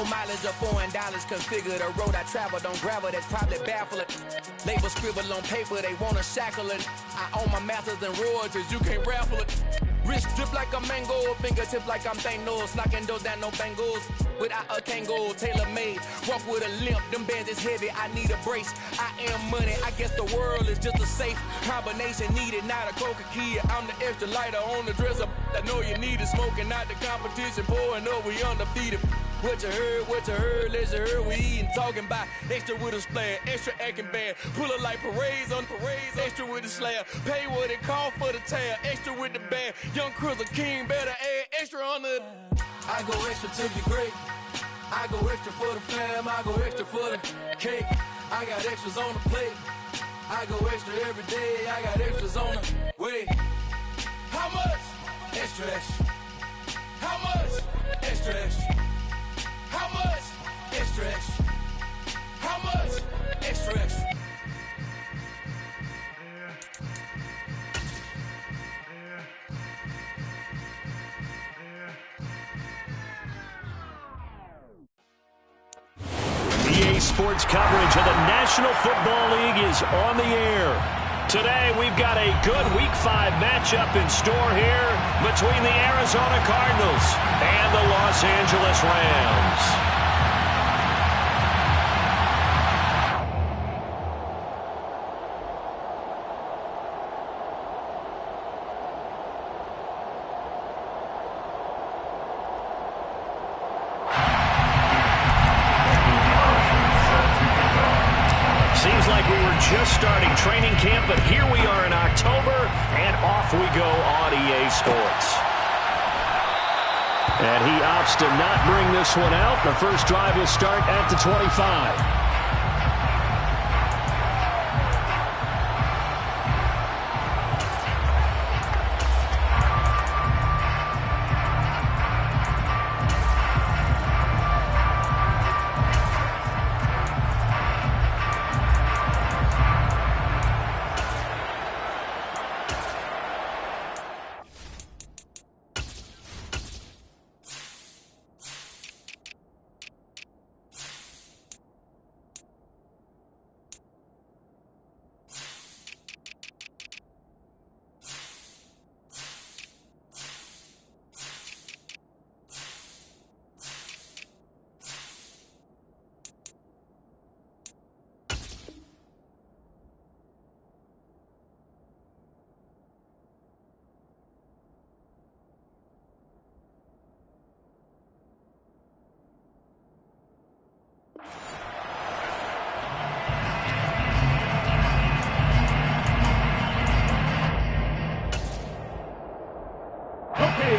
Low mileage of $4. Configure the road I travel. Don't gravel, that's probably baffling. Label scribble on paper, they wanna shackle it. I own my masters and royalties, you can't raffle it. Wrist drip like a mango, fingertips like I'm Thanos. Knocking those down, no bangles. Without a Kango, tailor-made. Walk with a limp, them bands is heavy, I need a brace. I am money, I guess the world is just a safe combination needed, not a coca key. I'm the extra lighter on the dresser. I know you need it, smoking out the competition, pouring up, we undefeated. What you heard, let's hear we eatin', talking about extra with a splash, extra acting bad, pull it like parades on parades, extra with the slab, pay what it call for the tab, extra with the band, young Crumz a king, better add extra on the. I go extra to be great, I go extra for the fam, I go extra for the cake, I got extras on the plate, I go extra every day, I got extras on the way. How much? Extra, extra. How much? Extra, extra. How much? Extra, extra. How much? Extra, extra. EA Sports coverage of the National Football League is on the air. Today, we've got a good Week 5 matchup in store here between the Arizona Cardinals and the Los Angeles Rams. Seems like we were just starting training camp, but here we are in October, and off we go on EA Sports. And he opts to not bring this one out. The first drive will start at the 25.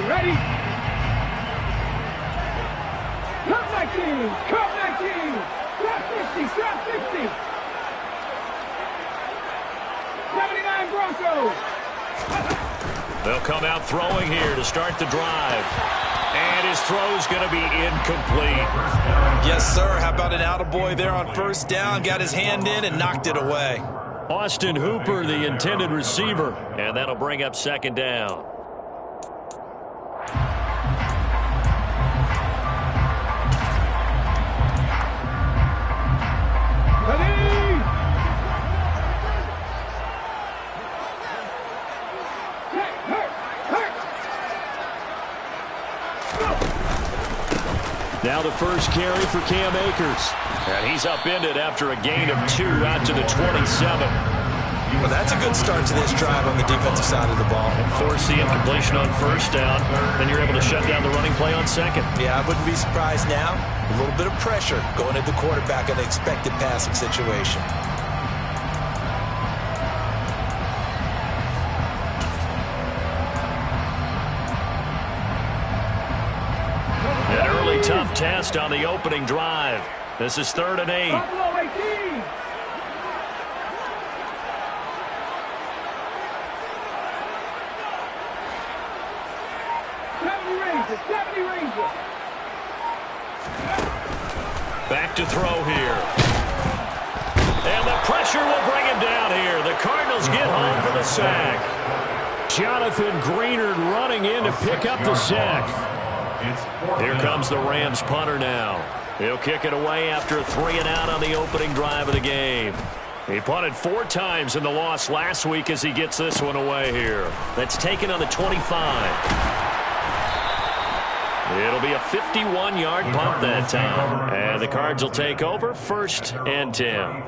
Ready? Cut 19! Cut 19! Stop 50! Stop 50! 79 Broncos! They'll come out throwing here to start the drive. And his throw's going to be incomplete. Yes, sir. How about an attaboy there on first down? Got his hand in and knocked it away. Austin Hooper, the intended receiver. And that'll bring up second down. Now the first carry for Cam Akers. And he's upended after a gain of 2 out to the 27. Well, that's a good start to this drive on the defensive side of the ball. Forcing completion on first down. Then you're able to shut down the running play on second. Yeah, I wouldn't be surprised now. A little bit of pressure going at the quarterback in an expected passing situation. Tough test on the opening drive. This is 3rd and 8. Buffalo 18. Back to throw here. And the pressure will bring him down here. The Cardinals get home for the sack. Jonathan Greenard running in to pick up the sack. Here comes the Rams punter now. He'll kick it away after a 3-and-out on the opening drive of the game. He punted 4 times in the loss last week as he gets this one away here. That's taken on the 25. It'll be a 51-yard punt that time. And the Cards will take over 1st and 10.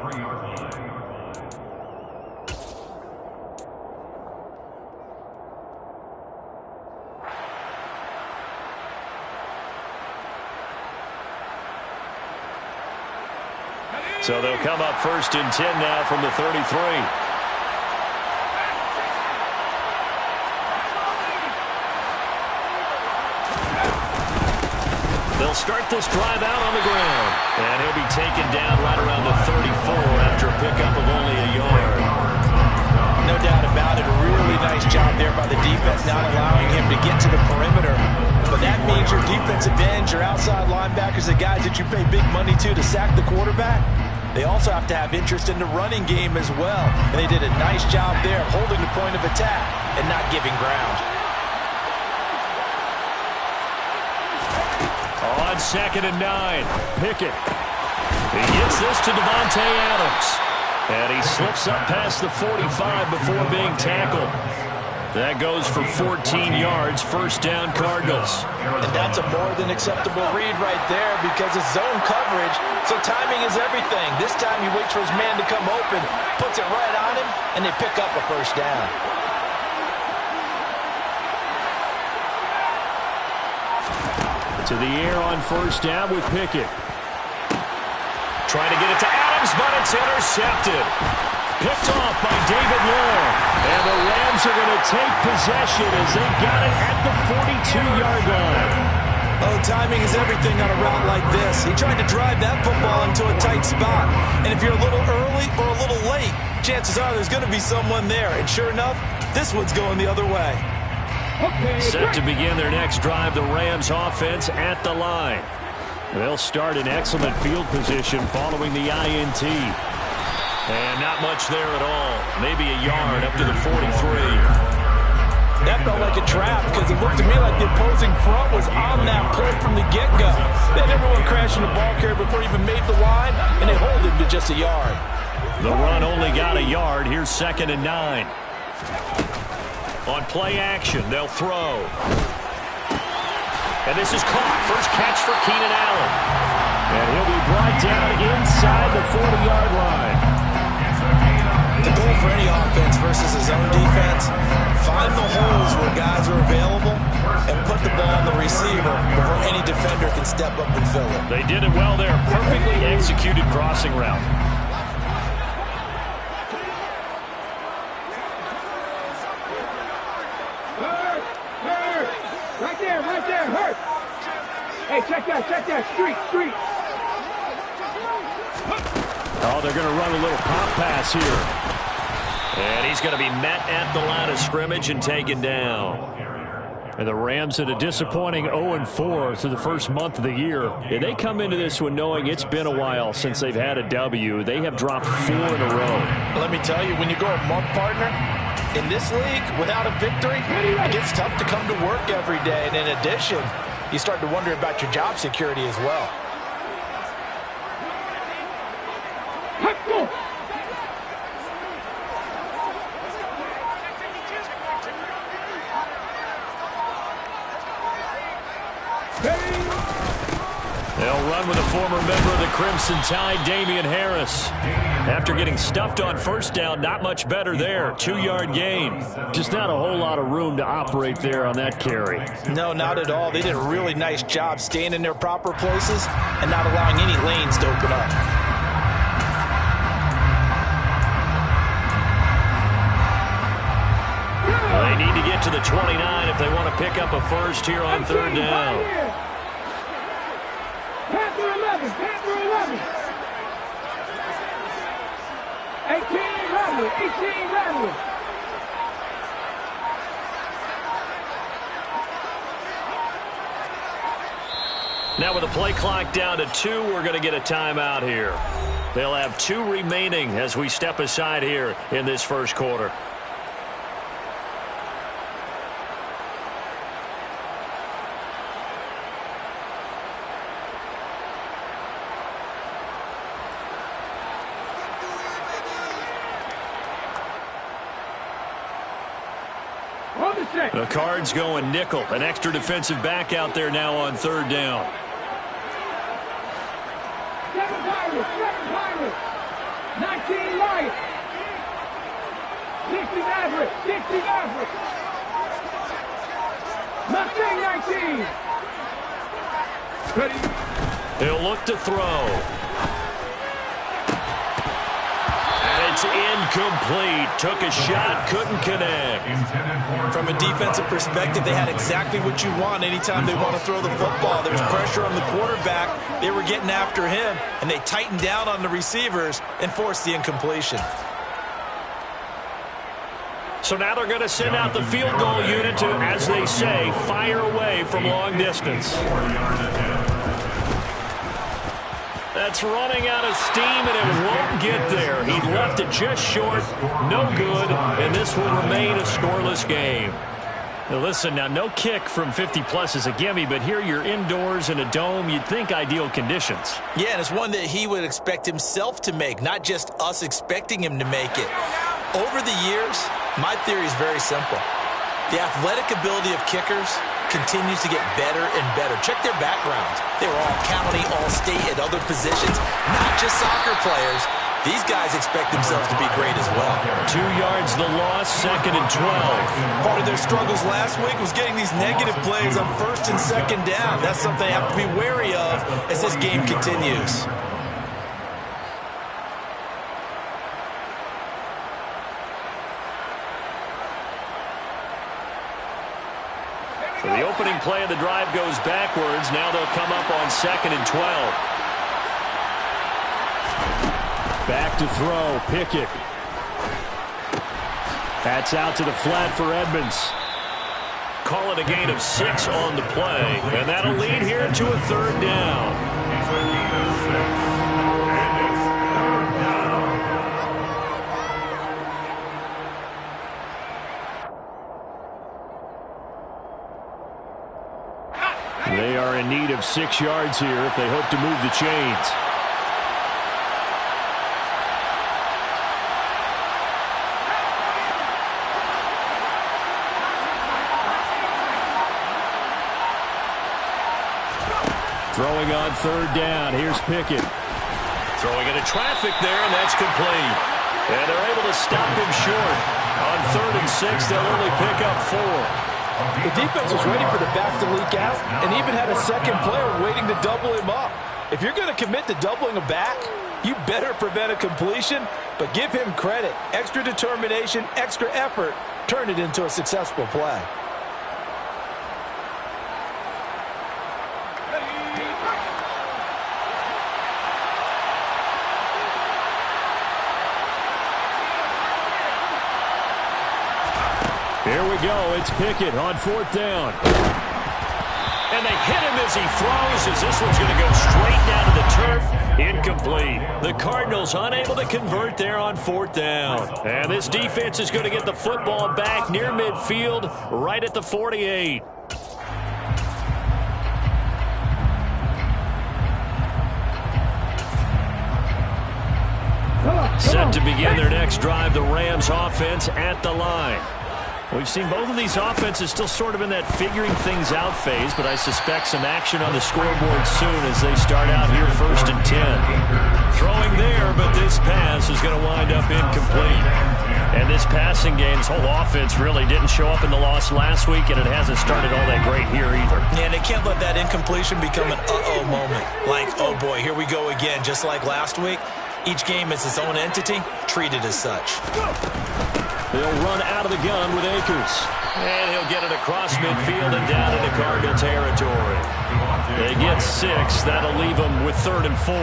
So they'll come up 1st and 10 now from the 33. They'll start this drive out on the ground. And he'll be taken down right around the 34 after a pickup of only a yard. No doubt about it. A really nice job there by the defense, not allowing him to get to the perimeter. But that means your defensive ends, your outside linebackers, the guys that you pay big money to sack the quarterback, they also have to have interest in the running game as well. And they did a nice job there of holding the point of attack and not giving ground. On 2nd and 9, Pickett. He gets this to Devontae Adams. And he slips up past the 45 before being tackled. That goes for 14 yards, 1st down Cardinals. And that's a more than acceptable read right there because it's zone coverage, so timing is everything. This time he waits for his man to come open, puts it right on him, and they pick up a 1st down. To the air on 1st down with Pickett. Trying to get it to Adams, but it's intercepted. Picked off by David Long. And the Rams are going to take possession as they got it at the 42-yard line. Oh, timing is everything on a route like this. He tried to drive that football into a tight spot. And if you're a little early or a little late, chances are there's going to be someone there. And sure enough, this one's going the other way. Set to begin their next drive, the Rams offense at the line. They'll start in excellent field position following the INT. And not much there at all. Maybe a yard up to the 43. That felt like a trap because it looked to me like the opposing front was on that play from the get-go. They had everyone crashing the ball carrier before he even made the line, and they hold him to just a yard. The run only got a yard. Here's 2nd and 9. On play action, they'll throw. And this is caught. First catch for Keenan Allen. And he'll be brought down inside the 40-yard line. The goal for any offense versus his own defense, find the holes where guys are available and put the ball on the receiver before any defender can step up and fill it. They did it well there. Perfectly executed crossing route. Right there, hurt. Hey, check that, street. Oh, they're going to run a little pop pass here. And he's going to be met at the line of scrimmage and taken down. And the Rams at a disappointing 0-4 through the first month of the year. And they come into this one knowing it's been a while since they've had a W. They have dropped 4 in a row. Let me tell you, when you go a month, partner, in this league, without a victory, it gets tough to come to work every day. And in addition, you start to wonder about your job security as well. They'll run with a former member of the Crimson Tide, Damian Harris. After getting stuffed on 1st down, not much better there. 2-yard gain. Just not a whole lot of room to operate there on that carry. No, not at all. They did a really nice job staying in their proper places and not allowing any lanes to open up. They need to get to the 29 if they want to pick up a first here on 3rd down. Panther 11. 18 rattling. Now with the play clock down to 2, we're going to get a timeout here. They'll have 2 remaining as we step aside here in this first quarter. On the set. The Cards going nickel. An extra defensive back out there now on third down. 7 Pirates. 19 Lions. 60 Mavericks. Mustang 19. Ready. He'll look to throw. And it's incomplete. Took a shot, couldn't connect. From a defensive perspective, they had exactly what you want anytime they want to throw the football. There's pressure on the quarterback. They were getting after him, and they tightened down on the receivers and forced the incompletion. So now they're going to send out the field goal unit to, as they say, fire away from long distance. That's running out of steam, and it won't get there. He left it just short, no good, and this will remain a scoreless game. Now listen, now no kick from 50-plus is a gimme, but here you're indoors in a dome. You'd think ideal conditions. Yeah, and it's one that he would expect himself to make, not just us expecting him to make it. Over the years, my theory is very simple. The athletic ability of kickers continues to get better and better. Check their backgrounds. They were all county, all state at other positions, not just soccer players. These guys expect themselves to be great as well. 2 yards the loss, 2nd and 12. Part of their struggles last week was getting these negative plays on 1st and 2nd down. That's something they have to be wary of as this game continues. So the opening play of the drive goes backwards. Now they'll come up on 2nd and 12. Back to throw, Pickett. That's out to the flat for Edmonds. Call it a gain of 6 on the play, and that'll lead here to a 3rd down. They are in need of 6 yards here if they hope to move the chains. Throwing on 3rd down. Here's Pickett. Throwing into traffic there, and that's complete. And they're able to stop him short. On 3rd and 6, they'll only pick up 4. The defense was ready for the back to leak out and even had a second player waiting to double him up. If you're going to commit to doubling a back, you better prevent a completion, but give him credit. Extra determination, extra effort, turn it into a successful play. Here we go. It's Pickett on 4th down. And they hit him as he throws, as this one's going to go straight down to the turf. Incomplete. The Cardinals unable to convert there on 4th down. And this defense is going to get the football back near midfield, right at the 48. Set to begin their next drive, the Rams offense at the line. We've seen both of these offenses still sort of in that figuring things out phase, but I suspect some action on the scoreboard soon as they start out here 1st and 10. Throwing there, but this pass is going to wind up incomplete. And this passing game, this whole offense really didn't show up in the loss last week, and it hasn't started all that great here either. Yeah, and they can't let that incompletion become an uh-oh moment. Like, oh boy, here we go again, just like last week. Each game is its own entity, treated as such. They'll run out of the gun with Akers. And he'll get it across midfield and down into Cardinal territory. They get 6. That'll leave them with 3rd and 4.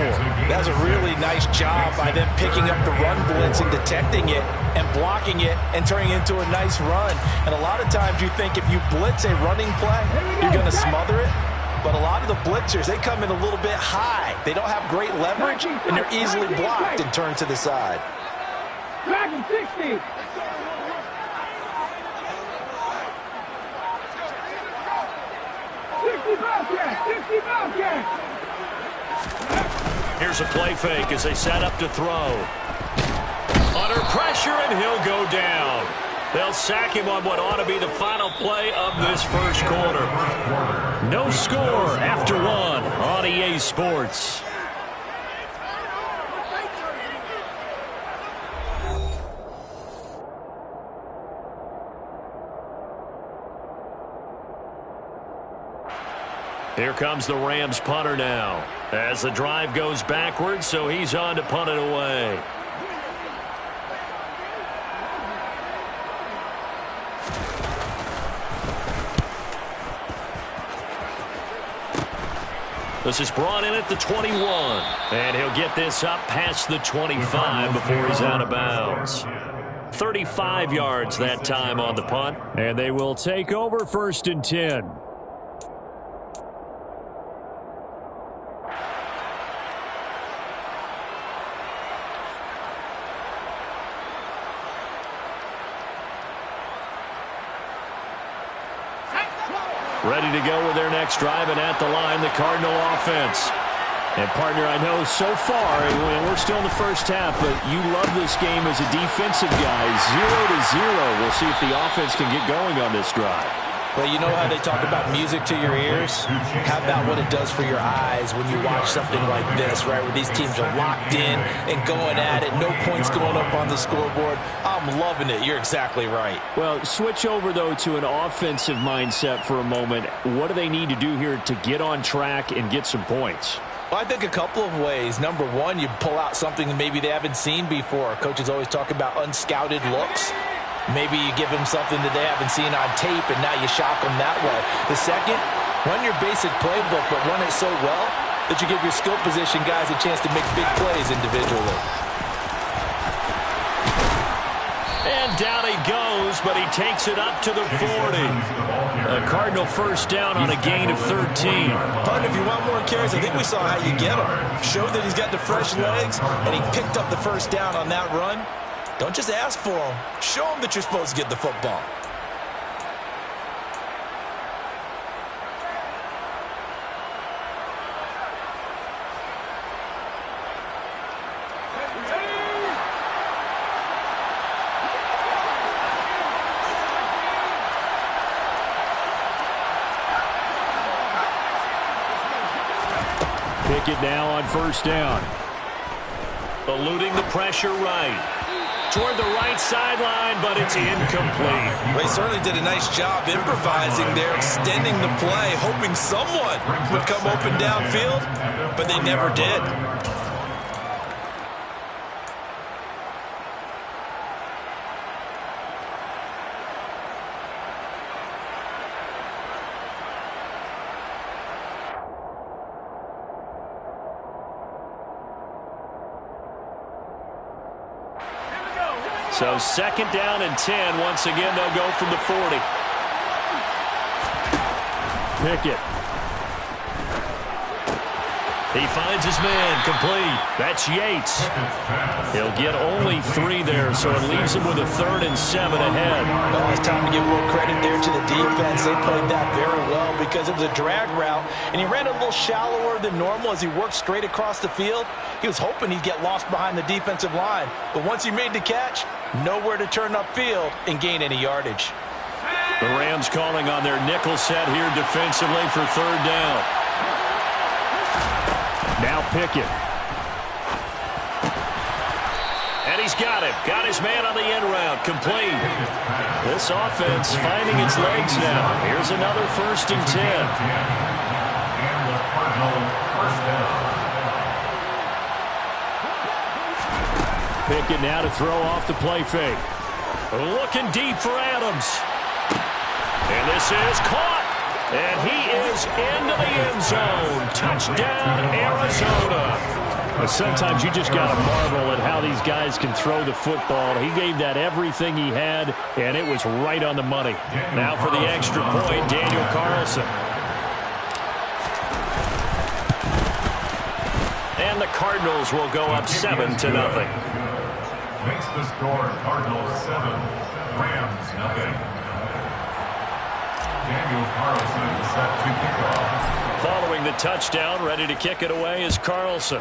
That's a really nice job by them picking up the run blitz and detecting it and blocking it and turning it into a nice run. And a lot of times you think if you blitz a running play, you're going to smother it. But a lot of the blitzers, they come in a little bit high. They don't have great leverage, and they're easily blocked and turned to the side. Dragon 60. Here's a play fake as they set up to throw. Under pressure, and he'll go down. They'll sack him on what ought to be the final play of this first quarter. No score after one on EA Sports. Here comes the Rams punter now as the drive goes backwards, so he's on to punt it away. This is brought in at the 21, and he'll get this up past the 25 before he's out of bounds. 35 yards that time on the punt, and they will take over 1st and 10. Ready to go with their next drive, and at the line, the Cardinal offense. And, partner, I know so far, and we're still in the first half, but you love this game as a defensive guy. 0-0. We'll see if the offense can get going on this drive. Well, you know how they talk about music to your ears? How about what it does for your eyes when you watch something like this, right, where these teams are locked in and going at it, no points going up on the scoreboard? I'm loving it. You're exactly right. Well, switch over, though, to an offensive mindset for a moment. What do they need to do here to get on track and get some points? Well, I think a couple of ways. Number one, you pull out something that maybe they haven't seen before. Coaches always talk about unscouted looks. Maybe you give them something that they haven't seen on tape, and now you shock them that way. The second, run your basic playbook, but run it so well that you give your skill position guys a chance to make big plays individually. And down he goes, but he takes it up to the 40. A Cardinal first down on a gain of 13. But if you want more carries, I think we saw how you get him. Showed that he's got the fresh legs, and he picked up the first down on that run. Don't just ask for them. Show them that you're supposed to get the football. Pick it now on first down. Eluding the pressure right. Toward the right sideline, but it's incomplete. They certainly did a nice job improvising there, extending the play, hoping someone would come open downfield, but they never did. So 2nd down and 10. Once again, they'll go from the 40. Pickett. He finds his man, complete. That's Yates. He'll get only 3 there, so it leaves him with a 3rd and 7 ahead. Well, it's time to give a little credit there to the defense. They played that very well because it was a drag route, and he ran a little shallower than normal as he worked straight across the field. He was hoping he'd get lost behind the defensive line, but once he made the catch, nowhere to turn upfield and gain any yardage. The Rams calling on their nickel set here defensively for 3rd down. Now Pickett. And he's got him. Got his man on the end route. Complete. This offense finding its legs now. Here's another 1st and 10. Pickett now to throw off the play fake. Looking deep for Adams. And this is caught. And he is into the end zone. Touchdown, Arizona. Sometimes you just got to marvel at how these guys can throw the football. He gave that everything he had, and it was right on the money. Now for the extra point, Daniel Carlson. And the Cardinals will go up 7-0. Makes the score Cardinals 7, Rams nothing. Daniel Carlson is set to kick off. Following the touchdown, ready to kick it away is Carlson.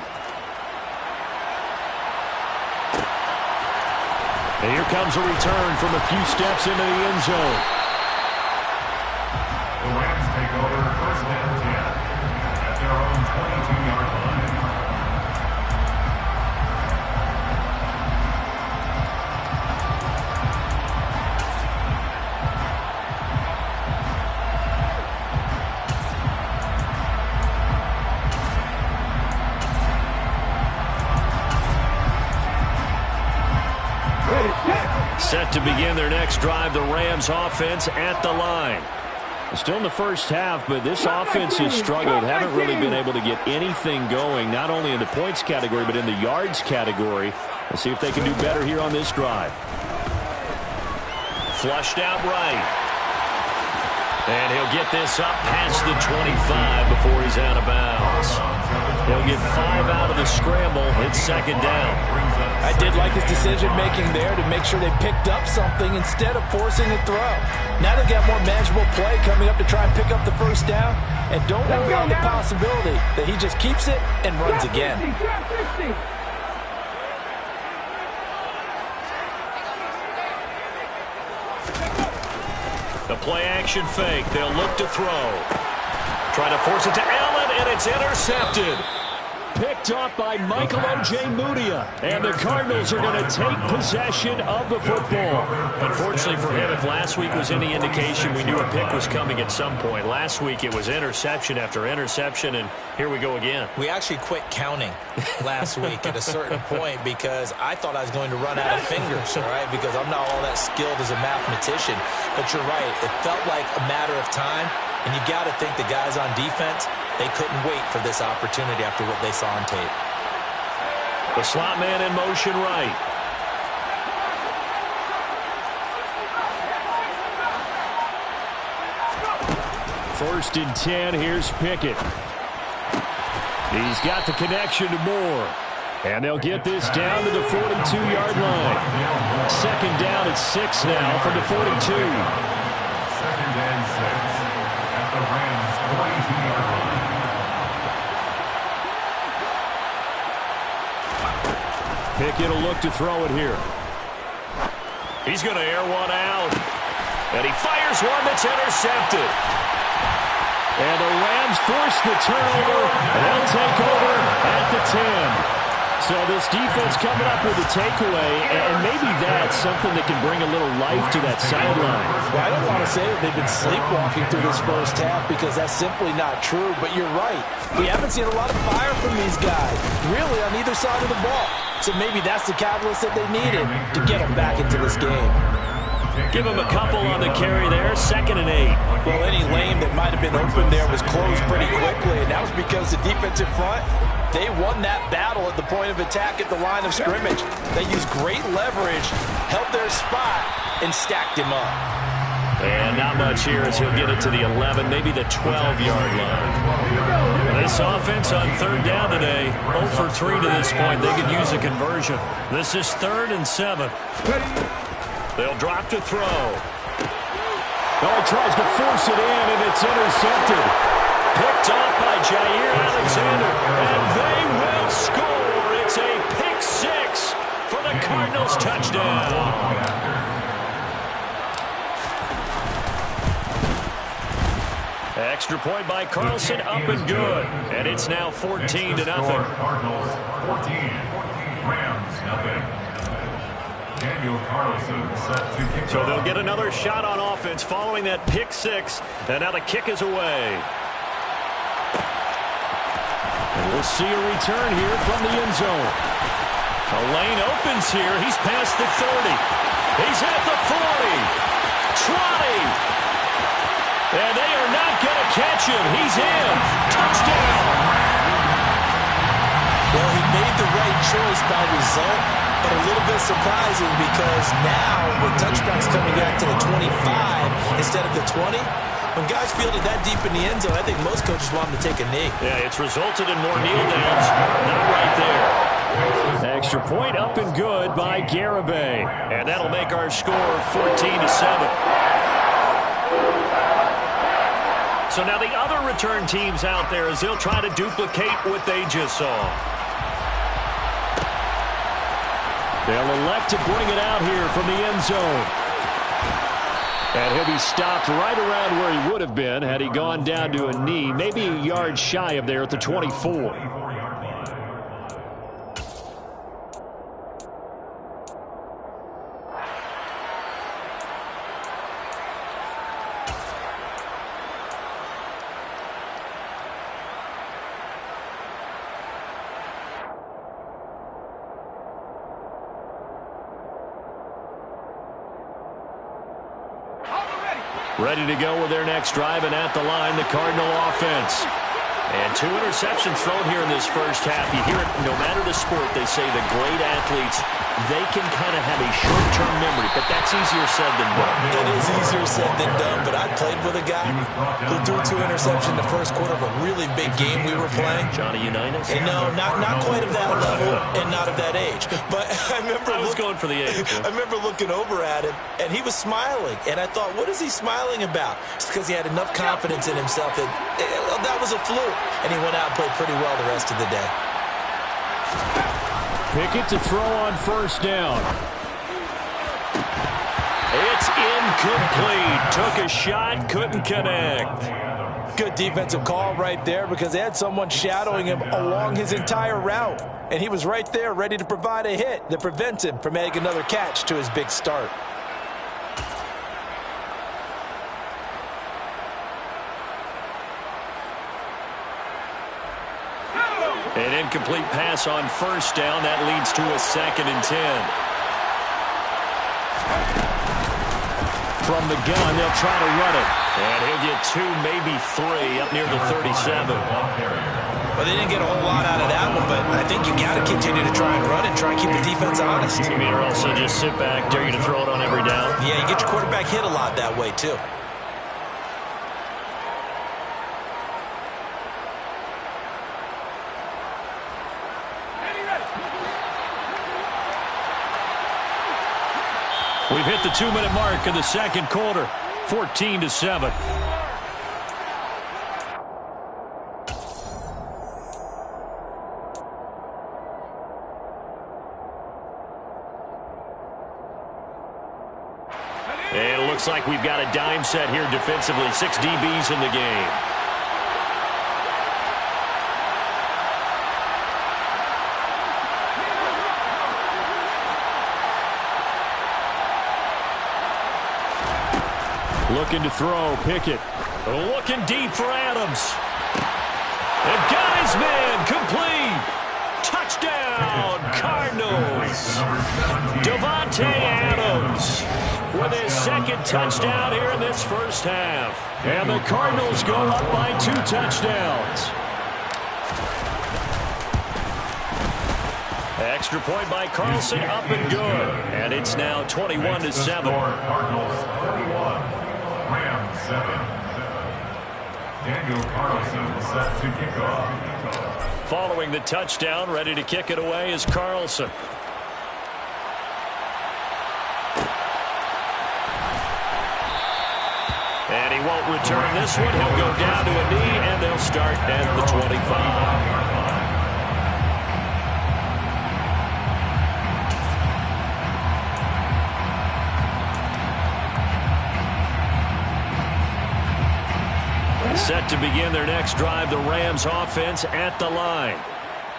And here comes a return from a few steps into the end zone. The Rams take over first and 10 at their own 22-yard line. Set to begin their next drive, the Rams offense at the line. Still in the first half, but this offense has struggled. Haven't really been able to get anything going, not only in the points category, but in the yards category. Let's see if they can do better here on this drive. Flushed out right. And he'll get this up past the 25 before he's out of bounds. He'll get 5 out of the scramble. It's second down. I did like his decision-making there to make sure they picked up something instead of forcing a throw. Now they got more manageable play coming up to try and pick up the first down. And don't rule out the possibility that he just keeps it and runs again. The play-action fake. They'll look to throw. Try to force it to Allen, and it's intercepted. Picked off by Michael Ojemudia. And the Cardinals are going to take possession of the football. Unfortunately for him, if last week was any indication, we knew a pick was coming at some point. Last week it was interception after interception, and here we go again. We actually quit counting last week at a certain point because I thought I was going to run out of fingers, all right, because I'm not all that skilled as a mathematician. But you're right. It felt like a matter of time, and you got to think the guys on defense, they couldn't wait for this opportunity after what they saw on tape. The slot man in motion right. First and 10, here's Pickett. He's got the connection to Moore. And they'll get this down to the 42-yard line. Second down at 6 now from the 42. Second and 6 at the Rams' 42-yard line. Pickett will look to throw it here. He's going to air one out. And he fires one that's intercepted. And the Rams force the turnover. And they'll take over at the 10. So this defense coming up with a takeaway, and maybe that's something that can bring a little life to that sideline. Well, I don't want to say that they've been sleepwalking through this first half because that's simply not true, but you're right. We haven't seen a lot of fire from these guys, really on either side of the ball. So maybe that's the catalyst that they needed to get them back into this game. Give him a couple on the carry there, 2nd and 8. Well, any lane that might have been open there was closed pretty quickly, and that was because the defensive front, they won that battle at the point of attack at the line of scrimmage. They used great leverage, held their spot, and stacked him up. And not much here as he'll get it to the 11, maybe the 12-yard line. This offense on 3rd down today, 0 for 3 to this point. They could use a conversion. This is 3rd and 7. They'll drop to throw. Oh, tries to force it in, and it's intercepted. Picked off by Jair Alexander, and they will score. It's a pick 6 for the Cardinals touchdown. Extra point by Carlson, up and good. And it's now 14-0. Cardinals 14, Rams nothing. Daniel Carlson set to kick So off. they'll get another shot on offense following that pick 6. And now the kick is away. And we'll see a return here from the end zone. A lane opens here. He's past the 30. He's at the 40. Trotting. And they are not going to catch him. He's in. Touchdown. Well, he made the right choice by result, but a little bit surprising because now with touchbacks coming back to the 25 instead of the 20, when guys fielded that deep in the end zone, I think most coaches want them to take a knee. Yeah, it's resulted in more kneel downs. Not right there. Extra point up and good by Garibay. And that'll make our score 14-7. So now the other return teams out there as they'll try to duplicate what they just saw. They'll elect to bring it out here from the end zone. And he'll be stopped right around where he would have been had he gone down to a knee, maybe a yard shy of there at the 24. Ready to go with their next drive, and at the line, the Cardinal offense. And 2 interceptions thrown here in this first half. You hear it, no matter the sport, they say the great athletes, they can kind of have a short-term memory, but that's easier said than done. It is easier said than done, but I played with a guy who threw 2 interceptions in the first quarter of a really big game we were playing. Johnny Unitas? And no, not quite of that level and not of that age. But I was going for the age. I remember looking over at him, and he was smiling. And I thought, what is he smiling about? It's because he had enough confidence in himself that was a fluke. And he went out and played pretty well the rest of the day. Pickett to throw on first down. It's incomplete. Took a shot, couldn't connect. Good defensive call right there because they had someone shadowing him along his entire route. And he was right there ready to provide a hit that prevents him from making another catch to his big start. An incomplete pass on first down. That leads to a 2nd and 10. From the gun, they'll try to run it. And he'll get 2, maybe 3 up near the 37. Well, they didn't get a whole lot out of that one, but I think you got to continue to try and run it, try and keep the defense honest. You mean, or also just sit back, dare you to throw it on every down? Yeah, you get your quarterback hit a lot that way, too. We've hit the 2-minute mark in the second quarter, 14-7. And it looks like we've got a dime set here defensively. 6 DBs in the game. Looking to throw, Pickett. Looking deep for Adams. And got his man, complete. Touchdown, Cardinals. Davante Adams with his 2nd touchdown here in this first half. And the Cardinals go up by 2 touchdowns. Extra point by Carlson, up and good. And it's now 21-7. Cardinals 31. Rams 7. Daniel Carlson set to kick off. Following the touchdown, ready to kick it away is Carlson. And he won't return this one. He'll go down to a knee, and they'll start at the 25. Set to begin their next drive, the Rams offense at the line.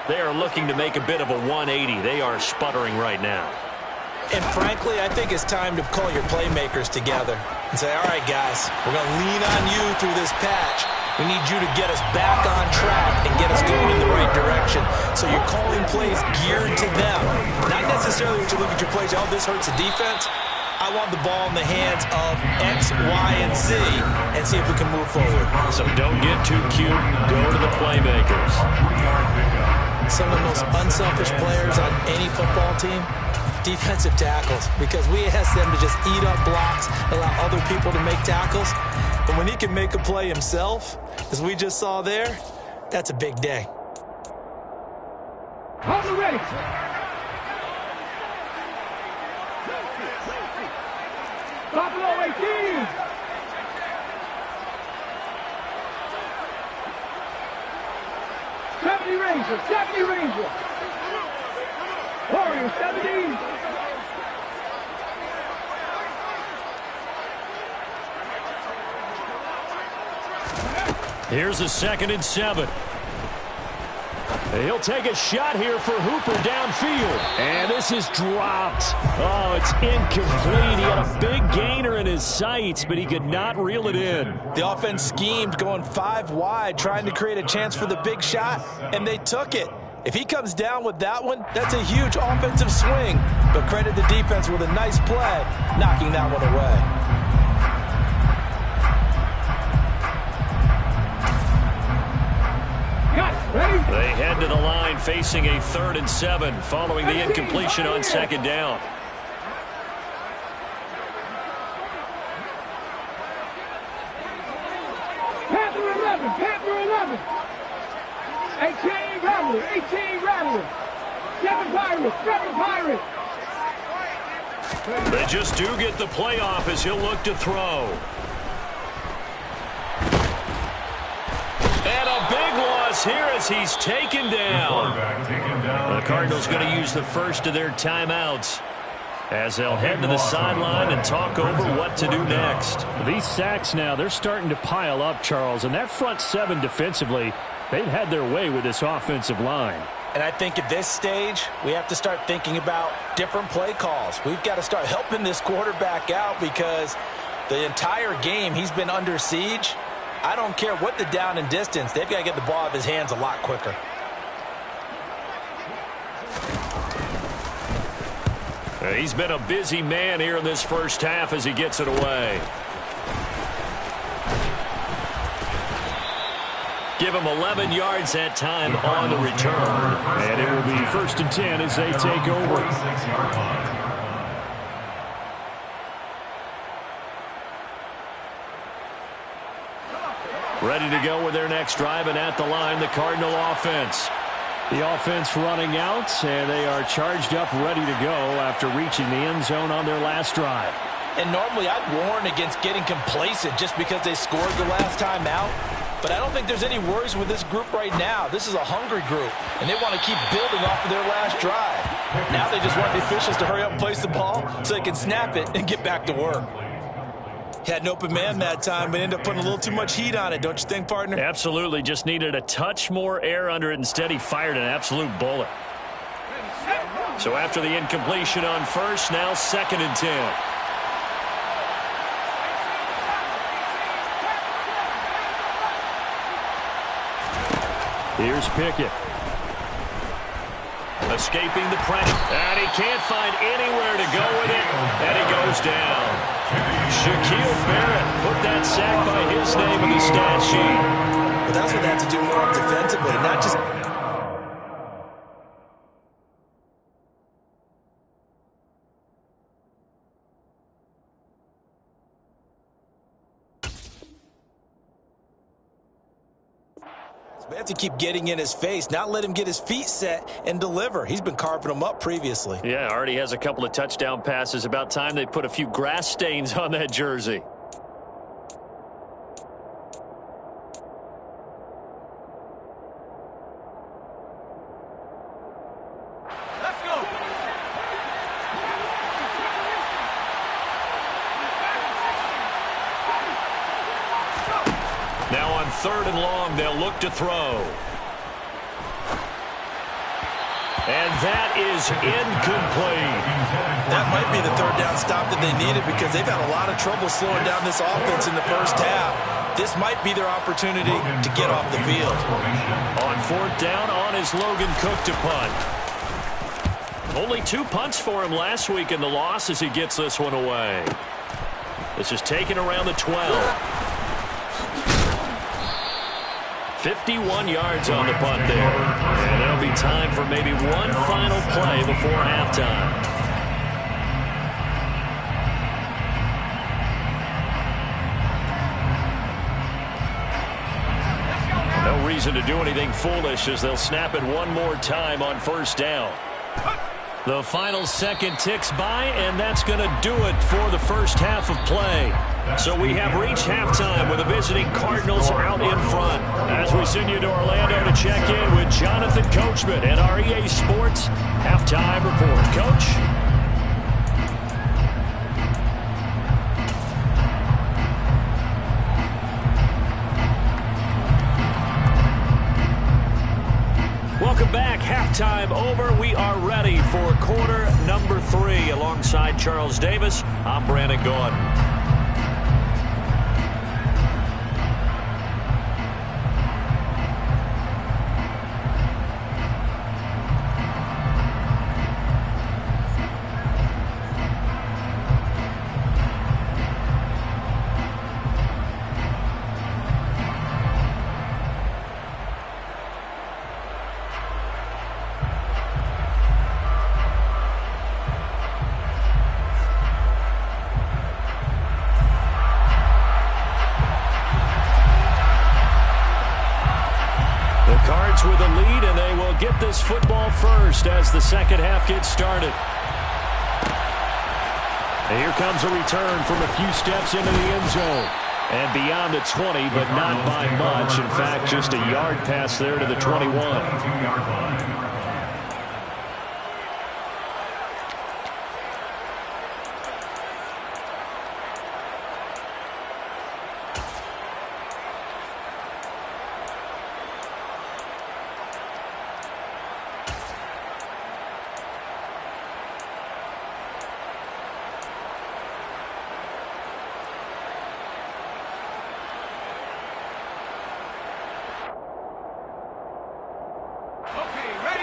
They are looking to make a bit of a 180. They are sputtering right now. And frankly, I think it's time to call your playmakers together and say, all right, guys, we're going to lean on you through this patch. We need you to get us back on track and get us going in the right direction. So you're calling plays geared to them. Not necessarily when you look at your plays, oh, this hurts the defense. I want the ball in the hands of X, Y, and Z and see if we can move forward. So don't get too cute. Go to the playmakers. Some of the most unselfish players on any football team, defensive tackles, because we ask them to just eat up blocks, allow other people to make tackles. But when he can make a play himself, as we just saw there, that's a big day. Hold the ready. Buffalo 18. Ranger, 70 Ranger. Warrior 70. Here's a 2nd and 7. He'll take a shot here for Hooper downfield. And this is dropped. Oh, it's incomplete. He had a big gainer in his sights, but he could not reel it in. The offense schemed going 5 wide, trying to create a chance for the big shot, and they took it. If he comes down with that one, that's a huge offensive swing. But credit the defense with a nice play, knocking that one away. They head to the line facing a 3rd and 7 following the incompletion on 2nd down. Panther 11, Panther 11. 18 Rattler, 18 Rattler. 7 Pirates, 7 Pirates. They just do get the playoff as he'll look to throw. And a big loss here as he's taken down. The Cardinals going to use the first of their timeouts as they'll head to the sideline and talk over what to do next. These sacks now, they're starting to pile up, Charles, and that front 7 defensively, they've had their way with this offensive line. And I think at this stage, we have to start thinking about different play calls. We've got to start helping this quarterback out because the entire game he's been under siege. I don't care what the down and distance. They've got to get the ball out of his hands a lot quicker. He's been a busy man here in this first half as he gets it away. Give him 11 yards that time on the return. And it will be 1st and 10 as they take over. Ready to go with their next drive, and at the line, the Cardinal offense. The offense running out, and they are charged up, ready to go after reaching the end zone on their last drive. And normally I'd warn against getting complacent just because they scored the last time out. But I don't think there's any worries with this group right now. This is a hungry group, and they want to keep building off of their last drive. Now they just want the officials to hurry up and place the ball so they can snap it and get back to work. Had an open man that time, but ended up putting a little too much heat on it, don't you think, partner? Absolutely. Just needed a touch more air under it. Instead, he fired an absolute bullet. So after the incompletion on first, now 2nd and 10. Here's Pickett. Escaping the pressure. And he can't find anywhere to go with it. And he goes down. Shaquille Barrett put that sack by his name in the stat sheet. But that's what they have to do more defensively, not just... They have to keep getting in his face, not let him get his feet set and deliver. He's been carving them up previously. Yeah, already has a couple of touchdown passes. About time they put a few grass stains on that jersey. Let's go. Now on 3rd and long, they'll look to throw. And that is incomplete. That might be the 3rd down stop that they needed because they've had a lot of trouble slowing down this offense in the first half. This might be their opportunity to get off the field. On 4th down, on is Logan Cook to punt. Only 2 punts for him last week in the loss as he gets this one away. This is taken around the 12. 51 yards on the punt there. And there'll be time for maybe one final play before halftime. No reason to do anything foolish as they'll snap it one more time on 1st down. The final second ticks by, and that's going to do it for the first half of play. So we have reached halftime with the visiting Cardinals out in front. As we send you to Orlando to check in with Jonathan Coachman and our EA Sports Halftime Report. Coach? Welcome back. Halftime over. We are ready for quarter number 3. Alongside Charles Davis, I'm Brandon Gordon. With a lead, and they will get this football first as the second half gets started. And here comes a return from a few steps into the end zone. And beyond the 20, but not by much. In fact, just a yard pass there to the 21.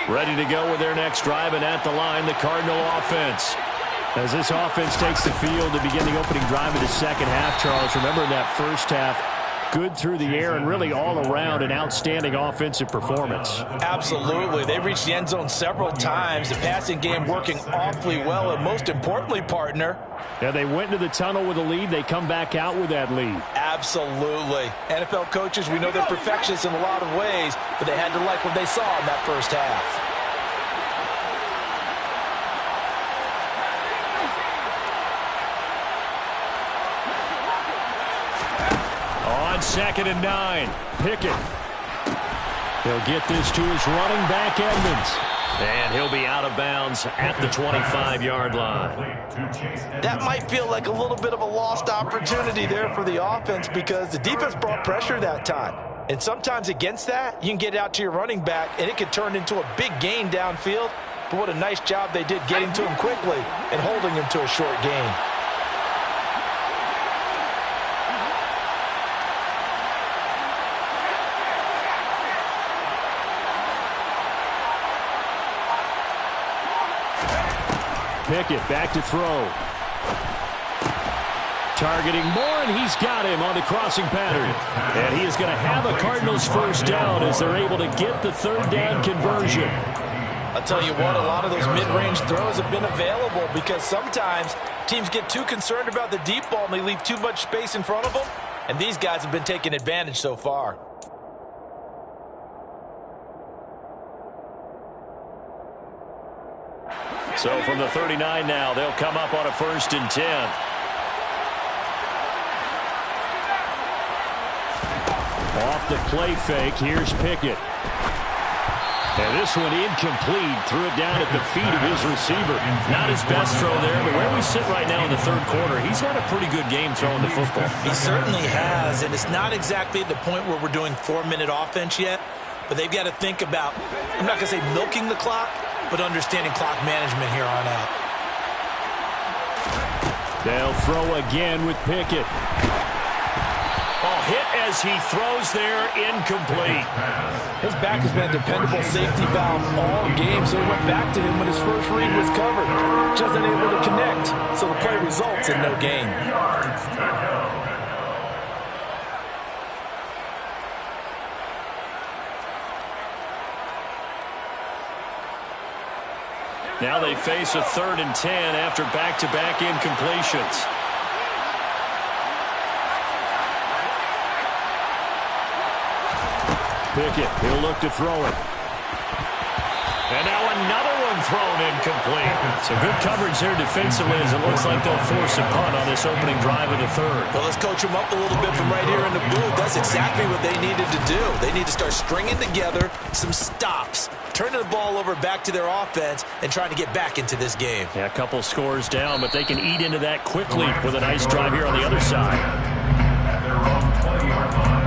Ready to go with their next drive, and at the line, the Cardinal offense. As this offense takes the field to begin the opening drive of the second half, Charles, remember in that first half, good through the air and really all around an outstanding offensive performance. Absolutely. They reached the end zone several times. The passing game working awfully well, and most importantly, partner. Yeah, they went into the tunnel with a lead. They come back out with that lead. Absolutely. NFL coaches, we know they're perfectionists in a lot of ways, but they had to like what they saw in that first half. On 2nd and 9, Pickett. He'll get this to his running back, Edmonds. And he'll be out of bounds at the 25-yard line. That might feel like a little bit of a lost opportunity there for the offense because the defense brought pressure that time. And sometimes against that, you can get out to your running back, and it could turn into a big gain downfield. But what a nice job they did getting to him quickly and holding him to a short gain. Pickett back to throw. Targeting Moore, and he's got him on the crossing pattern. And he is going to have a Cardinals first down as they're able to get the third down conversion. I'll tell you what, a lot of those mid-range throws have been available because sometimes teams get too concerned about the deep ball and they leave too much space in front of them. And these guys have been taking advantage so far. So from the 39 now, they'll come up on a 1st and 10. Off the play fake, here's Pickett. And this one incomplete, threw it down at the feet of his receiver. Not his best throw there, but where we sit right now in the 3rd quarter, he's had a pretty good game throwing the football. He certainly has, and it's not exactly at the point where we're doing 4-minute offense yet, but they've got to think about, I'm not going to say milking the clock, but understanding clock management here on out. They'll throw again with Pickett. Oh, hit as he throws there, incomplete. His back has been a dependable safety valve all game, so he went back to him when his first read was covered. Just unable to connect, so the play results in no gain. Now they face a 3rd and 10 after back-to-back incompletions. Pickett, he'll look to throw it. And now another one thrown incomplete. So good coverage there defensively as it looks like they'll force a punt on this opening drive of the 3rd. Well, let's coach them up a little bit from right here in the booth. That's exactly what they needed to do. They need to start stringing together some stops, turning the ball over back to their offense, and trying to get back into this game. Yeah, a couple scores down, but they can eat into that quickly with a nice drive here on the other side. At their own 20-yard line.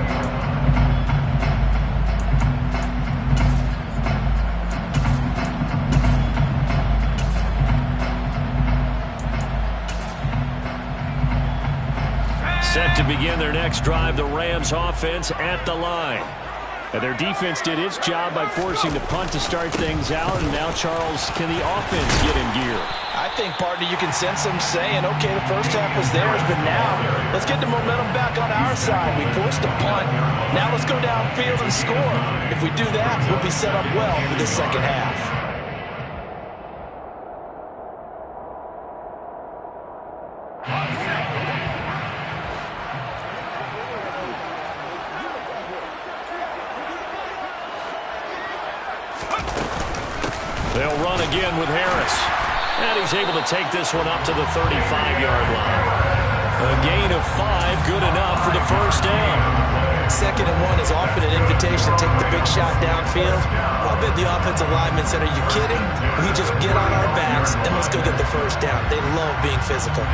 Set to begin their next drive, the Rams offense at the line. And their defense did its job by forcing the punt to start things out. And now, Charles, can the offense get in gear? I think, partner, you can sense them saying, okay, the first half was theirs, but now let's get the momentum back on our side. We forced a punt. Now let's go downfield and score. If we do that, we'll be set up well for the second half. They'll run again with Harris. And he's able to take this one up to the 35-yard line. A gain of 5, good enough for the first down. 2nd and 1 is often an invitation to take the big shot downfield. I bet the offensive lineman said, are you kidding? We just get on our backs and let's go get the first down. They love being physical.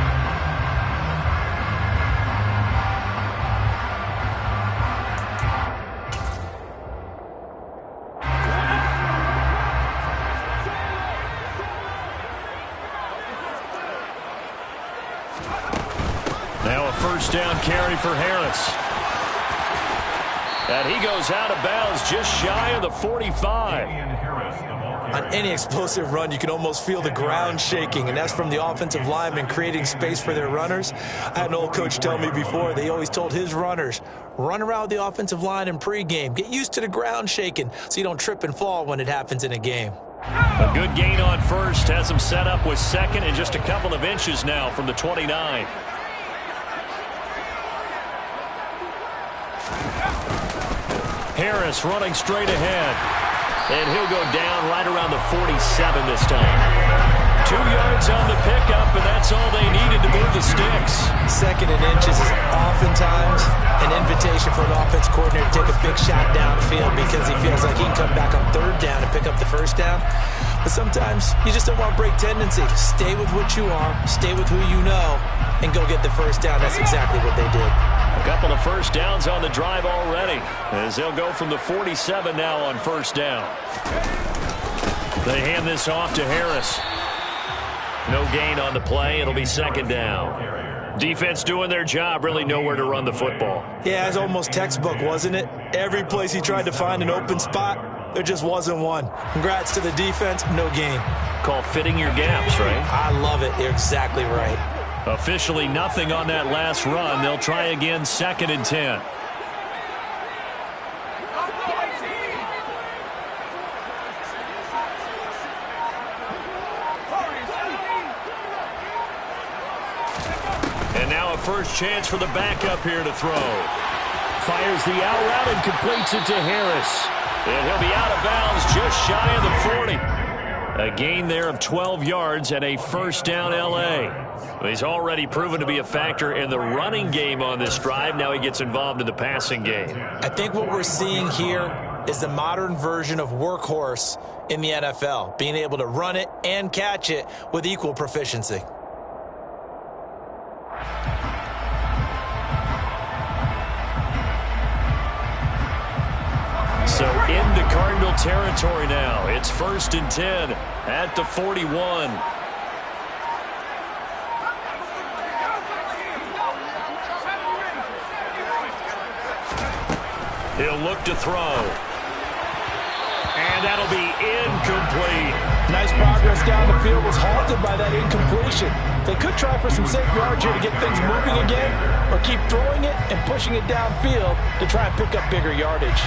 First down carry for Harris. And he goes out of bounds just shy of the 45. On any explosive run, you can almost feel the ground shaking, and that's from the offensive linemen creating space for their runners. I had an old coach tell me before, they always told his runners, run around with the offensive line in pregame. Get used to the ground shaking so you don't trip and fall when it happens in a game. A good gain on first has them set up with 2nd and just a couple of inches now from the 29. Harris running straight ahead. And he'll go down right around the 47 this time. 2 yards on the pickup, and that's all they needed to move the sticks. 2nd and inches is oftentimes an invitation for an offense coordinator to take a big shot downfield because he feels like he can come back on 3rd down and pick up the first down. But sometimes you just don't want to break tendency. Stay with what you are, stay with who you know, and go get the first down. That's exactly what they did. A couple of first downs on the drive already, as they'll go from the 47 now on first down. They hand this off to Harris. No gain on the play. It'll be 2nd down. Defense doing their job, really nowhere to run the football. Yeah, it's almost textbook, wasn't it? Every place he tried to find an open spot, there just wasn't one. Congrats to the defense, no gain. Call fitting your gaps, right? I love it. You're exactly right. Officially nothing on that last run. They'll try again, 2nd and 10. And now a first chance for the backup here to throw. Fires the out route and completes it to Harris. And he'll be out of bounds just shy of the 40. A gain there of 12 yards and a first down L.A. He's already proven to be a factor in the running game on this drive. Now he gets involved in the passing game. I think what we're seeing here is the modern version of workhorse in the NFL, being able to run it and catch it with equal proficiency. So into Cardinal territory now. It's 1st and 10 at the 41. He'll look to throw. And that'll be incomplete. Nice progress down the field, was halted by that incompletion. They could try for some safe yards here to get things moving again, or keep throwing it and pushing it downfield to try and pick up bigger yardage.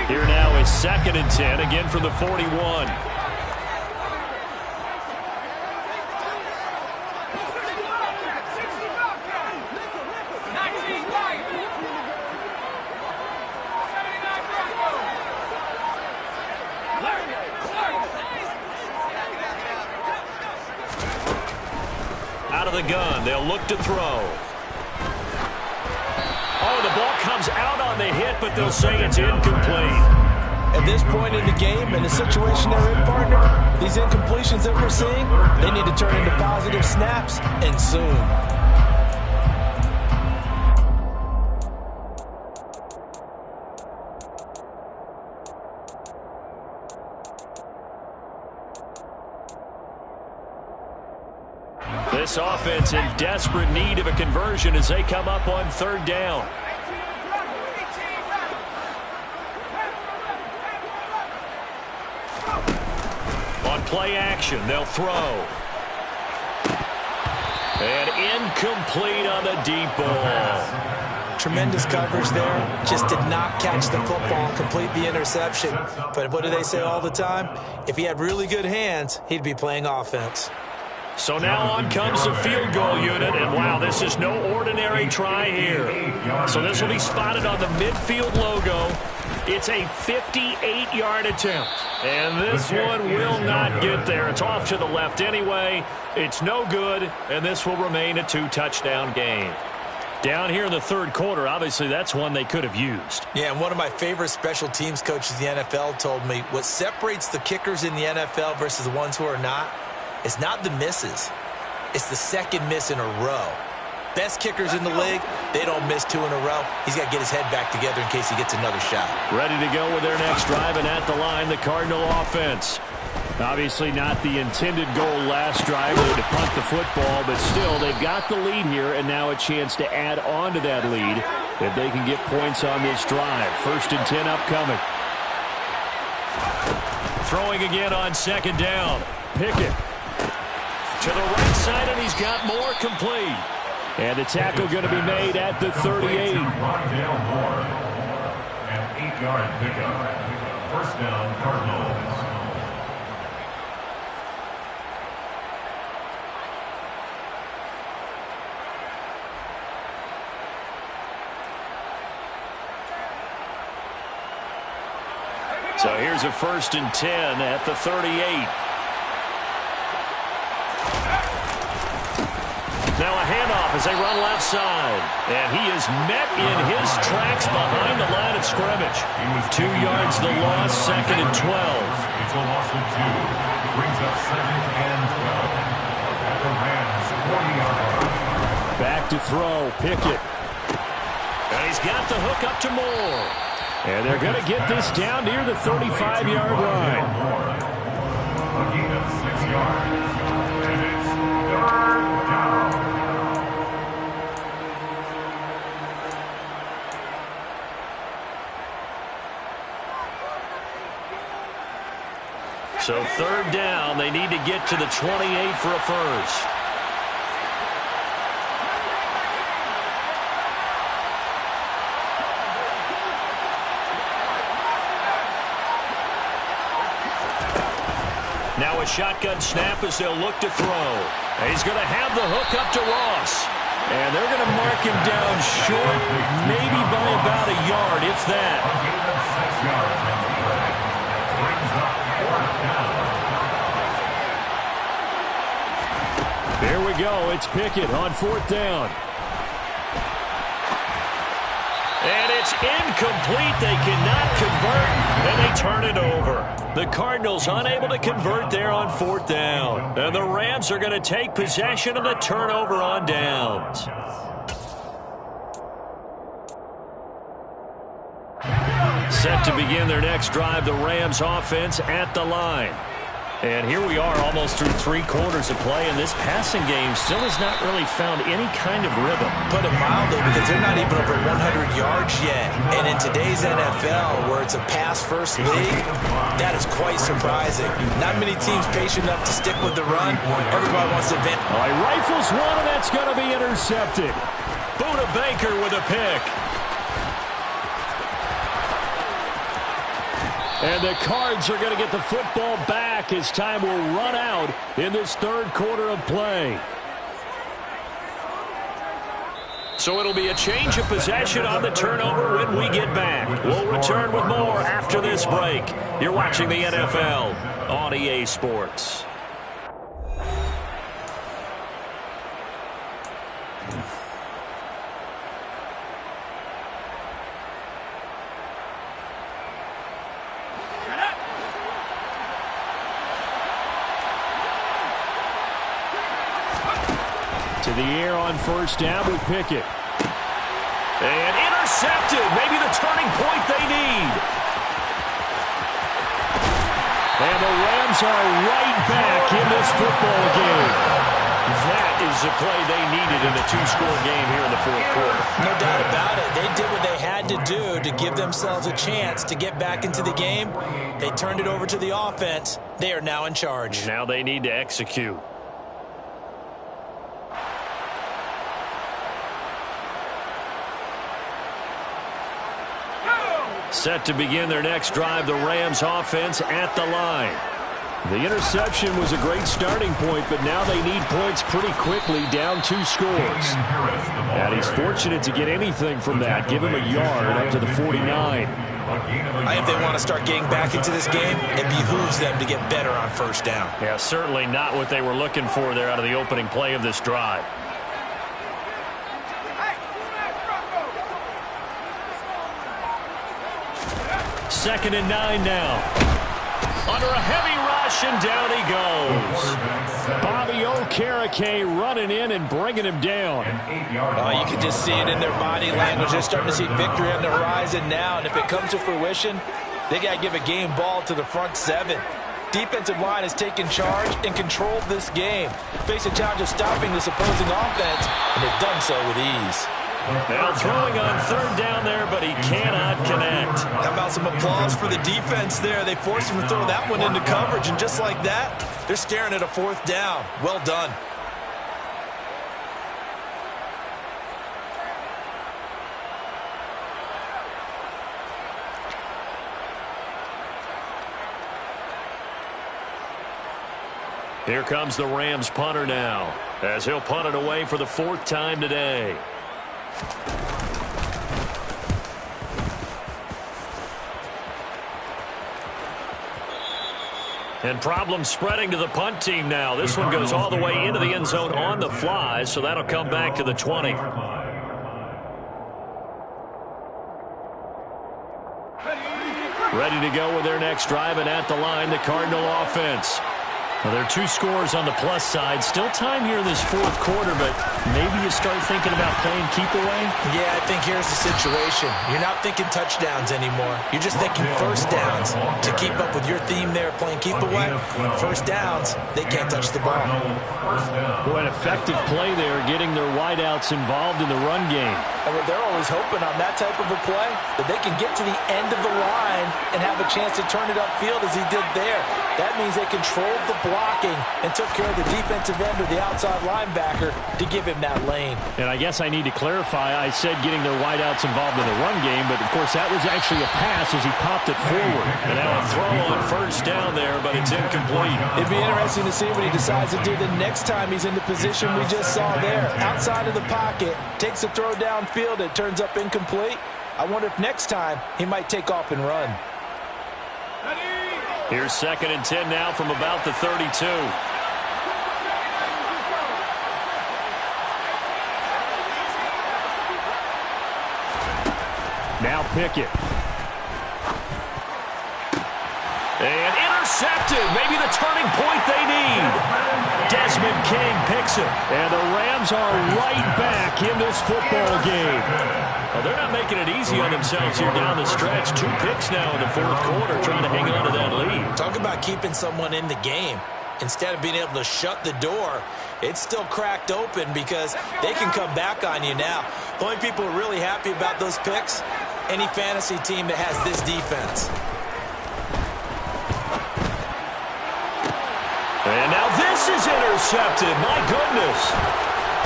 Here now is 2nd and 10, again from the 41. Out of the gun, they'll look to throw. Oh, the ball comes out on the hit, but they'll say it's incomplete. At this point in the game, in the situation they're in, partner, these incompletions that we're seeing, they need to turn into positive snaps, and soon. This offense in desperate need of a conversion as they come up on third down. On play action, they'll throw. And incomplete on the deep ball. Tremendous coverage there. Just did not catch the football and complete the interception. But what do they say all the time? If he had really good hands, he'd be playing offense. So now on comes the field goal unit, and wow, this is no ordinary try here. So this will be spotted on the midfield logo. It's a 58-yard attempt, and this one will not get there. It's off to the left anyway. It's no good, and this will remain a 2-touchdown game. Down here in the third quarter, obviously that's one they could have used. Yeah, and one of my favorite special teams coaches in the NFL told me what separates the kickers in the NFL versus the ones who are not, it's not the misses. It's the second miss in a row. Best kickers in the league, they don't miss 2 in a row. He's got to get his head back together in case he gets another shot. Ready to go with their next drive, and at the line, the Cardinal offense. Obviously not the intended goal last drive to punt the football, but still they've got the lead here, and now a chance to add on to that lead if they can get points on this drive. 1st and 10 upcoming. Throwing again on second down. Pickett to the right side, and he's got more complete. And the tackle going to be made at the 38. An 8-yard pickup. First down, Cardinals. So here's a 1st and 10 at the 38. Now a handoff as they run left side. And he is met in his tracks behind the line of scrimmage. 2 yards the loss, 2nd and 12. It's a loss of 2. Brings up 2nd and 12. At the Rams, 40-yard line. Back to throw, Pickett. And he's got the hook up to Moore. And they're going to get this down near the 35-yard line. A gain of 6 yards. And it's 3rd down. So 3rd down, they need to get to the 28 for a first. Now a shotgun snap as they'll look to throw. And he's going to have the hook up to Ross. And they're going to mark him down short, maybe by about a yard, if that. A gain of 6 yards on the play. Brings up 4th down. There we go. It's Pickett on 4th down. And it's incomplete. They cannot convert, and they turn it over. The Cardinals unable to convert there on 4th down. And the Rams are going to take possession of the turnover on downs. Set to begin their next drive, the Rams offense at the line. And here we are almost through 3 quarters of play, and this passing game still has not really found any kind of rhythm. Put it mildly, because they're not even over 100 yards yet. And in today's NFL, where it's a pass-first league, that is quite surprising. Not many teams patient enough to stick with the run. Everybody wants to vent. All right, rifles one, and that's going to be intercepted. Buda Baker with a pick. And the Cards are going to get the football back as time will run out in this 3rd quarter of play. So it'll be a change of possession on the turnover when we get back. We'll return with more after this break. You're watching the NFL on EA Sports. To the air on 1st down with Pickett. And intercepted. Maybe the turning point they need. And the Rams are right back in this football game. That is the play they needed in a two-score game here in the fourth quarter. No doubt about it. They did what they had to do to give themselves a chance to get back into the game. They turned it over to the offense. They are now in charge. Now they need to execute. Set to begin their next drive, the Rams offense at the line. The interception was a great starting point, but now they need points pretty quickly, down 2 scores. And he's fortunate to get anything from that. Give him a yard up to the 49. I think they want to start getting back into this game. It behooves them to get better on first down. Yeah, certainly not what they were looking for there out of the opening play of this drive. Second and 9 now. Under a heavy rush, and down he goes. Bobby Okereke running in and bringing him down. Oh, you can just see it in their body language. They're starting to see victory on the horizon now, and if it comes to fruition, they got to give a game ball to the front 7. Defensive line has taken charge and controlled this game. Face a challenge of stopping this opposing offense, and they've done so with ease. Now throwing on third down there, but he cannot connect. How about some applause for the defense there? They forced him to throw that one into coverage, and just like that, they're staring at a fourth down. Well done. Here comes the Rams punter now, as he'll punt it away for the 4th time today. And problems spreading to the punt team now. This one goes all the way into the end zone on the fly, so that'll come back to the 20. Ready to go with their next drive, and at the line, the Cardinal offense. Well, there are 2 scores on the plus side. Still time here in this 4th quarter, but maybe you start thinking about playing keep away? Yeah, I think here's the situation. You're not thinking touchdowns anymore. You're just thinking first downs. To keep up with your theme there, playing keep away, first downs, they can't touch the ball. Boy, an effective play there, getting their wideouts involved in the run game. And they're always hoping on that type of a play that they can get to the end of the line and have a chance to turn it upfield as he did there. That means they controlled the blocking and took care of the defensive end or the outside linebacker to give him that lane. And I guess I need to clarify, I said getting their wideouts involved in the run game, but of course that was actually a pass as he popped it forward. And now a throw on first down there, but it's incomplete. It'd be interesting to see what he decides to do the next time he's in the position we just saw there. Outside of the pocket, takes a throw downfield, it turns up incomplete. I wonder if next time he might take off and run. Here's 2nd and 10 now from about the 32. Now Pickett. And intercepted. Maybe the turning point they need. Desmond King picks it. And the Rams are right back in this football game. Well, they're not making it easy on themselves here down the stretch. 2 picks now in the 4th quarter, trying to hang on to that lead. Talk about keeping someone in the game. Instead of being able to shut the door, it's still cracked open because they can come back on you now. The only people who are really happy about those picks, any fantasy team that has this defense. And now this is intercepted. My goodness.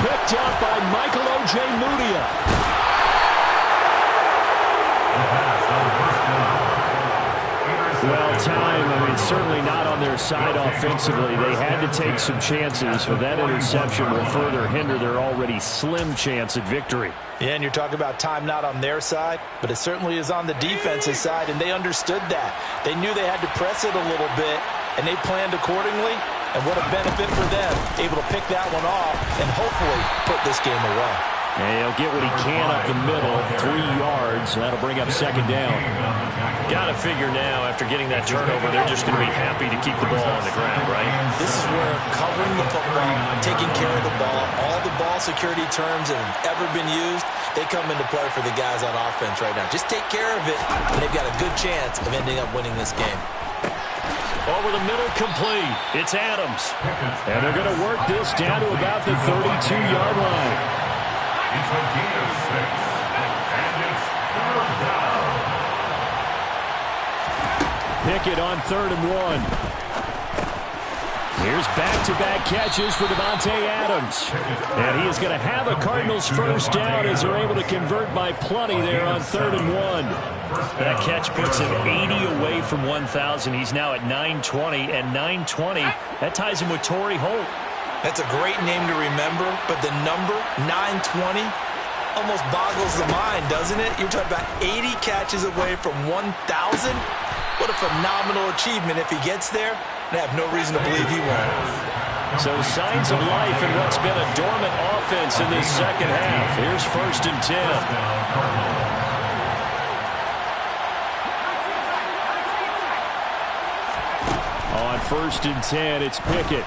Picked up by Michael Ojemudia. Well, time, certainly not on their side offensively. They had to take some chances, but that interception will further hinder their already slim chance at victory. Yeah, and you're talking about time not on their side, but it certainly is on the defensive side, and they understood that. They knew they had to press it a little bit, and they planned accordingly, and what a benefit for them, able to pick that one off and hopefully put this game away. And he'll get what he can up the middle, 3 yards, and that'll bring up 2nd down. Got to figure now, after getting that turnover, they're just going to be happy to keep the ball on the ground, right? This is where covering the football, taking care of the ball, all the ball security terms that have ever been used, they come into play for the guys on offense right now. Just take care of it, and they've got a good chance of ending up winning this game. Over the middle, complete. It's Adams. And they're going to work this down to about the 32-yard line. It's a gain of 6, and it's 3rd down. Pickett on 3rd and 1. Here's back-to-back catches for Davante Adams. And he is going to have a Cardinals first down as they're able to convert by plenty there on 3rd and 1. That catch puts him 80 away from 1,000. He's now at 920, and 920, that ties him with Torrey Holt. That's a great name to remember, but the number, 920, almost boggles the mind, doesn't it? You're talking about 80 catches away from 1,000? What a phenomenal achievement. If he gets there, I have no reason to believe he won't. So signs of life in what's been a dormant offense in this second half. Here's 1st and 10. On 1st and 10, it's Pickett.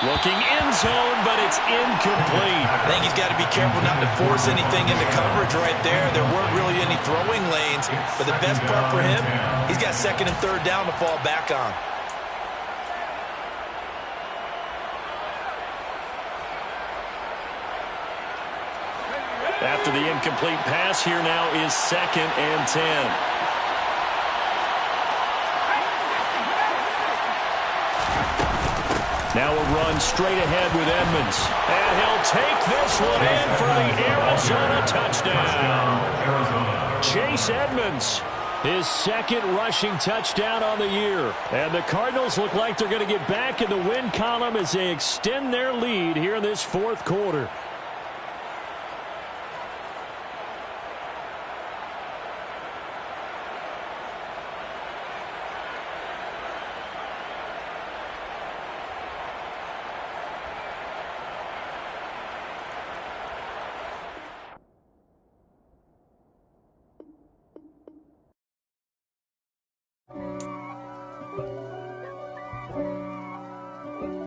Looking end zone, but it's incomplete. I think he's got to be careful not to force anything into coverage right there. There weren't really any throwing lanes, but the best part for him, he's got 2nd and 3rd down to fall back on. After the incomplete pass, here now is 2nd and 10. Now a run straight ahead with Edmonds. And he'll take this one in for the Arizona touchdown. Chase Edmonds, his 2nd rushing touchdown on the year. And the Cardinals look like they're going to get back in the win column as they extend their lead here in this 4th quarter.